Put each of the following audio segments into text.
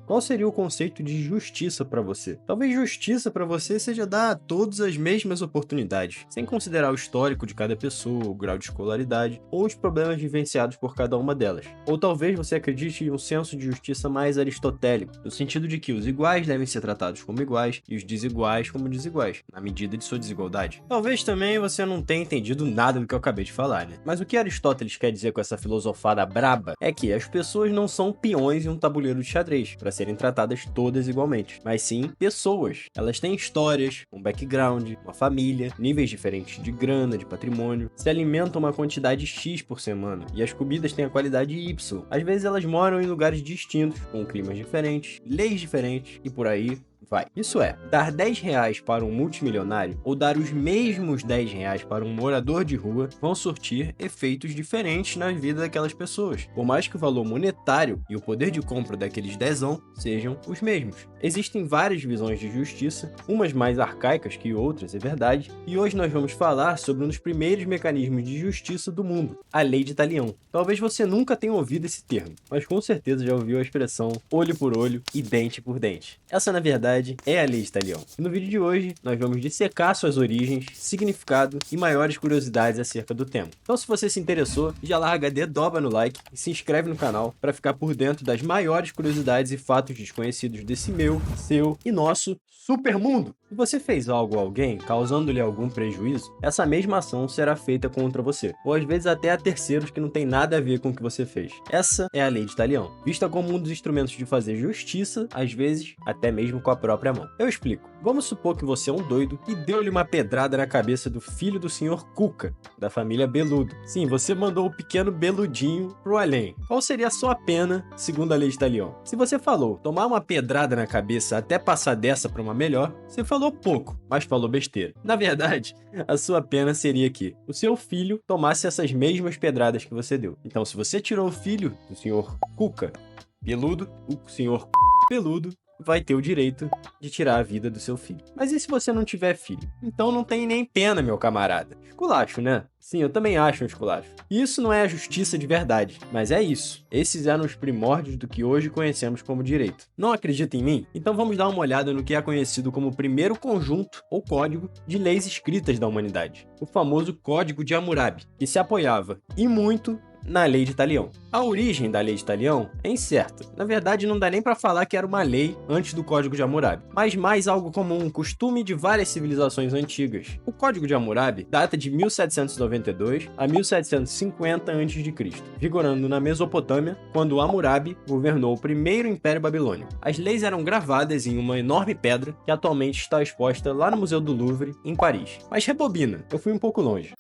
qual seria o conceito de justiça para você? Talvez justiça para você seja dar a todos as mesmas oportunidades, sem considerar o histórico de cada pessoa, o grau de escolaridade ou os problemas vivenciados por cada uma delas. Ou talvez você acredite em um senso de justiça mais aristotélico, no sentido de que os iguais devem ser tratados como iguais e os desiguais como desiguais, na medida de sua desigualdade. Talvez também você não tenha entendido nada do que eu acabei de falar, né? Mas o que Aristóteles quer dizer com essa filosofada braba é que as pessoas não são peões em um tabuleiro de xadrez, para serem tratadas todas igualmente, mas sim pessoas. Elas têm histórias, um background, uma família, níveis diferentes de grana, de patrimônio, se alimentam uma quantidade X por semana, e as comidas têm a qualidade Y. Às vezes elas moram em lugares distintos, com climas diferentes, leis diferentes, e por aí vai. Isso é, dar 10 reais para um multimilionário ou dar os mesmos 10 reais para um morador de rua vão surtir efeitos diferentes na vida daquelas pessoas, por mais que o valor monetário e o poder de compra daqueles dezão sejam os mesmos. Existem várias visões de justiça, umas mais arcaicas que outras, é verdade, e hoje nós vamos falar sobre um dos primeiros mecanismos de justiça do mundo, a Lei de Talião. Talvez você nunca tenha ouvido esse termo, mas com certeza já ouviu a expressão olho por olho e dente por dente. Essa, na verdade, é a Lei de Talião. E no vídeo de hoje, nós vamos dissecar suas origens, significado e maiores curiosidades acerca do tema. Então, se você se interessou, já larga dobra no like e se inscreve no canal para ficar por dentro das maiores curiosidades e fatos desconhecidos desse meu, seu e nosso super mundo. Se você fez algo a alguém, causando-lhe algum prejuízo, essa mesma ação será feita contra você, ou às vezes até a terceiros que não tem nada a ver com o que você fez. Essa é a Lei de Talião, vista como um dos instrumentos de fazer justiça, às vezes até mesmo com a própria mão. Eu explico. Vamos supor que você é um doido e deu-lhe uma pedrada na cabeça do filho do Sr. Cuca, da família Beludo. Sim, você mandou o pequeno Beludinho pro além. Qual seria a sua pena, segundo a Lei de Talião? Se você falou tomar uma pedrada na cabeça até passar dessa para uma melhor, você falou pouco, mas falou besteira. Na verdade, a sua pena seria que o seu filho tomasse essas mesmas pedradas que você deu. Então, se você tirou o filho do Sr. Cuca Peludo, o Sr. Peludo vai ter o direito de tirar a vida do seu filho. Mas e se você não tiver filho? Então não tem nem pena, meu camarada. Esculacho, né? Sim, eu também acho um esculacho. E isso não é a justiça de verdade, mas é isso. Esses eram os primórdios do que hoje conhecemos como direito. Não acredita em mim? Então vamos dar uma olhada no que é conhecido como o primeiro conjunto ou código de leis escritas da humanidade. O famoso Código de Hammurabi, que se apoiava, e muito, na Lei de Talião. A origem da Lei de Talião é incerta. Na verdade, não dá nem para falar que era uma lei antes do Código de Hammurabi, mas mais algo como um costume de várias civilizações antigas. O Código de Hammurabi data de 1792 a 1750 a.C., vigorando na Mesopotâmia, quando Hammurabi governou o primeiro Império Babilônico. As leis eram gravadas em uma enorme pedra que atualmente está exposta lá no Museu do Louvre, em Paris. Mas rebobina, eu fui um pouco longe.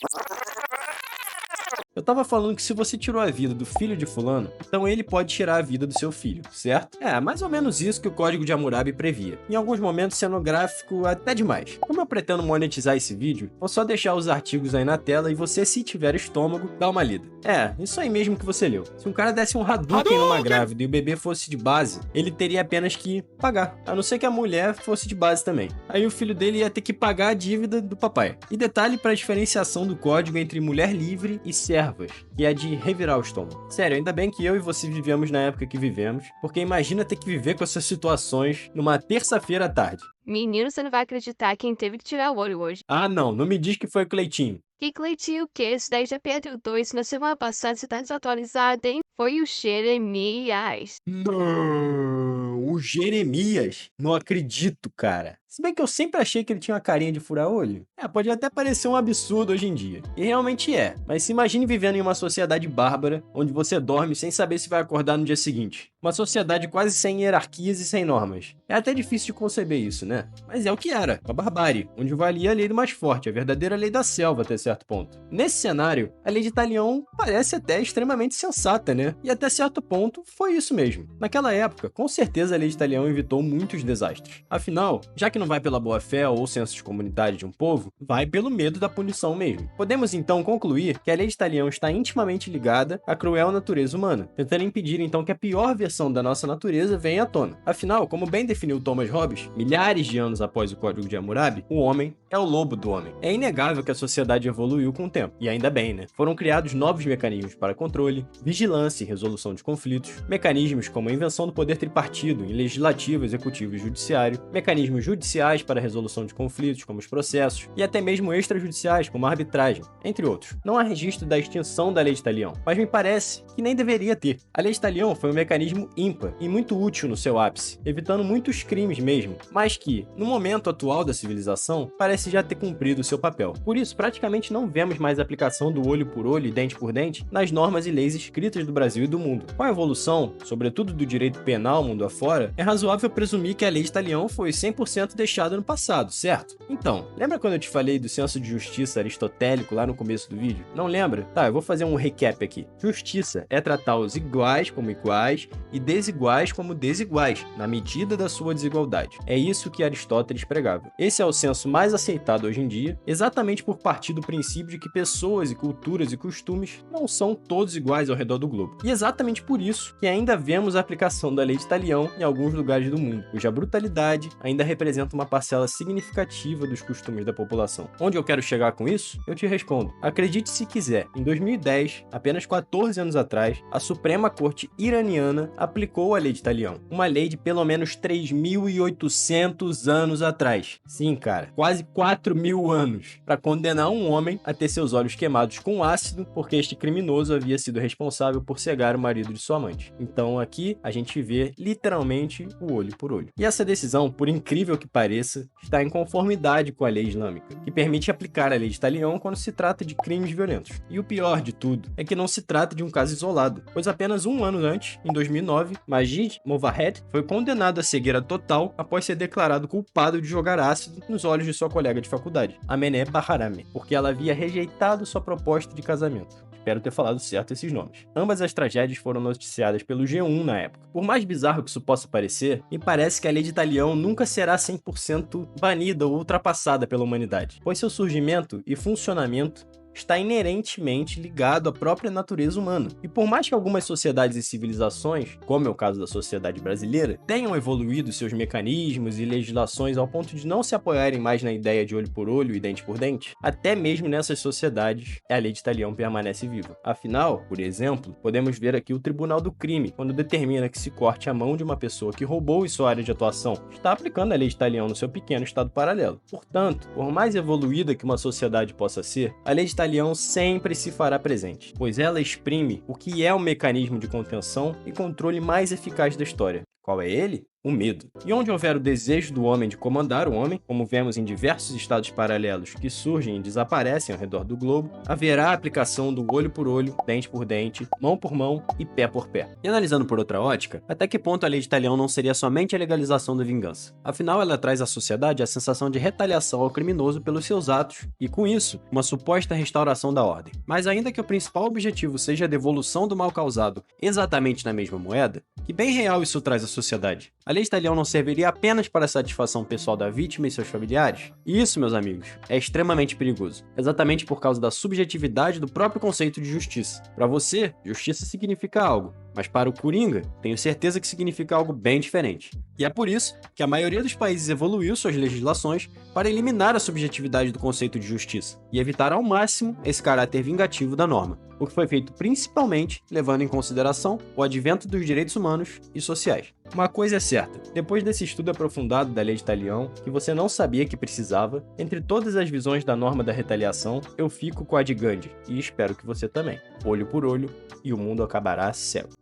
Eu tava falando que se você tirou a vida do filho de fulano, então ele pode tirar a vida do seu filho, certo? É, mais ou menos isso que o Código de Hammurabi previa. Em alguns momentos cenográfico até demais. Como eu pretendo monetizar esse vídeo, vou só deixar os artigos aí na tela e você, se tiver estômago, dá uma lida. É, isso aí mesmo que você leu. Se um cara desse um Hadouken numa grávida e o bebê fosse de base, ele teria apenas que pagar. A não ser que a mulher fosse de base também. Aí o filho dele ia ter que pagar a dívida do papai. E detalhe para a diferenciação do código entre mulher livre e serva, que é de revirar o estômago. Sério, ainda bem que eu e você vivemos na época que vivemos, porque imagina ter que viver com essas situações numa terça-feira à tarde. Menino, você não vai acreditar quem teve que tirar o olho hoje. Ah, não me diz que foi o Cleitinho. Que Cleitinho o quê? Esse daí já perdeu 2 na semana passada, você tá desatualizado, hein? Foi o Jeremias. Não, o Jeremias. Não acredito, cara. Se bem que eu sempre achei que ele tinha uma carinha de furar olho. É, pode até parecer um absurdo hoje em dia. E realmente é. Mas se imagine vivendo em uma sociedade bárbara, onde você dorme sem saber se vai acordar no dia seguinte. Uma sociedade quase sem hierarquias e sem normas. É até difícil de conceber isso, né? Mas é o que era, uma barbárie, onde valia a lei do mais forte, a verdadeira lei da selva até certo ponto. Nesse cenário, a Lei de Talião parece até extremamente sensata, né? E até certo ponto, foi isso mesmo. Naquela época, com certeza a Lei de Talião evitou muitos desastres. Afinal, já que que não vai pela boa-fé ou senso de comunidade de um povo, vai pelo medo da punição mesmo. Podemos então concluir que a lei de Talião está intimamente ligada à cruel natureza humana, tentando impedir então que a pior versão da nossa natureza venha à tona. Afinal, como bem definiu Thomas Hobbes, milhares de anos após o Código de Hammurabi, o homem é o lobo do homem. É inegável que a sociedade evoluiu com o tempo, e ainda bem, né? Foram criados novos mecanismos para controle, vigilância e resolução de conflitos, mecanismos como a invenção do poder tripartido em legislativo, executivo e judiciário, mecanismos judiciais para a resolução de conflitos, como os processos, e até mesmo extrajudiciais, como a arbitragem, entre outros. Não há registro da extinção da Lei de Talião, mas me parece que nem deveria ter. A Lei de Talião foi um mecanismo ímpar e muito útil no seu ápice, evitando muitos crimes mesmo, mas que, no momento atual da civilização, parece já ter cumprido seu papel. Por isso, praticamente não vemos mais a aplicação do olho por olho e dente por dente nas normas e leis escritas do Brasil e do mundo. Com a evolução, sobretudo do direito penal mundo afora, é razoável presumir que a Lei de Talião foi 100% deixada no passado, certo? Então, lembra quando eu te falei do senso de justiça aristotélico lá no começo do vídeo? Não lembra? Tá, eu vou fazer um recap aqui. Justiça é tratar os iguais como iguais e desiguais como desiguais, na medida da sua desigualdade. É isso que Aristóteles pregava. Esse é o senso mais aceitado hoje em dia, exatamente por partir do princípio de que pessoas e culturas e costumes não são todos iguais ao redor do globo. E exatamente por isso que ainda vemos a aplicação da Lei de Talião em alguns lugares do mundo, cuja brutalidade ainda representa uma parcela significativa dos costumes da população. Onde eu quero chegar com isso? Eu te respondo. Acredite se quiser, em 2010, apenas 14 anos atrás, a Suprema Corte iraniana aplicou a Lei de Talião, uma lei de pelo menos 3.800 anos atrás. Sim, cara, quase 4.000 anos, para condenar um homem a ter seus olhos queimados com ácido porque este criminoso havia sido responsável por cegar o marido de sua amante. Então aqui a gente vê literalmente o olho por olho. E essa decisão, por incrível que pareça, está em conformidade com a lei islâmica, que permite aplicar a Lei de Talião quando se trata de crimes violentos. E o pior de tudo é que não se trata de um caso isolado, pois apenas um ano antes, em 2009, Majid Movahed foi condenado à cegueira total após ser declarado culpado de jogar ácido nos olhos de sua colega de faculdade, Amené Baharami, porque ela havia rejeitado sua proposta de casamento. Espero ter falado certo esses nomes. Ambas as tragédias foram noticiadas pelo G1 na época. Por mais bizarro que isso possa parecer, me parece que a Lei de Talião nunca será 100% banida ou ultrapassada pela humanidade, pois seu surgimento e funcionamento está inerentemente ligado à própria natureza humana. E por mais que algumas sociedades e civilizações, como é o caso da sociedade brasileira, tenham evoluído seus mecanismos e legislações ao ponto de não se apoiarem mais na ideia de olho por olho e dente por dente, até mesmo nessas sociedades, a Lei de Talião permanece viva. Afinal, por exemplo, podemos ver aqui o Tribunal do Crime, quando determina que se corte a mão de uma pessoa que roubou em sua área de atuação, está aplicando a Lei de Talião no seu pequeno estado paralelo. Portanto, por mais evoluída que uma sociedade possa ser, a Lei de Talião sempre se fará presente, pois ela exprime o que é o mecanismo de contenção e controle mais eficaz da história. Qual é ele? O medo. E onde houver o desejo do homem de comandar o homem, como vemos em diversos estados paralelos que surgem e desaparecem ao redor do globo, haverá a aplicação do olho por olho, dente por dente, mão por mão e pé por pé. E analisando por outra ótica, até que ponto a Lei de Talião não seria somente a legalização da vingança? Afinal, ela traz à sociedade a sensação de retaliação ao criminoso pelos seus atos e, com isso, uma suposta restauração da ordem. Mas ainda que o principal objetivo seja a devolução do mal causado exatamente na mesma moeda, que bem real isso traz à sociedade? A Lei de Talião não serviria apenas para a satisfação pessoal da vítima e seus familiares? E isso, meus amigos, é extremamente perigoso, exatamente por causa da subjetividade do próprio conceito de justiça. Para você, justiça significa algo, mas para o Coringa, tenho certeza que significa algo bem diferente. E é por isso que a maioria dos países evoluiu suas legislações para eliminar a subjetividade do conceito de justiça e evitar ao máximo esse caráter vingativo da norma, o que foi feito principalmente levando em consideração o advento dos direitos humanos e sociais. Uma coisa é certa, depois desse estudo aprofundado da Lei de Talião, que você não sabia que precisava, entre todas as visões da norma da retaliação, eu fico com a de Gandhi, e espero que você também. Olho por olho, e o mundo acabará cego.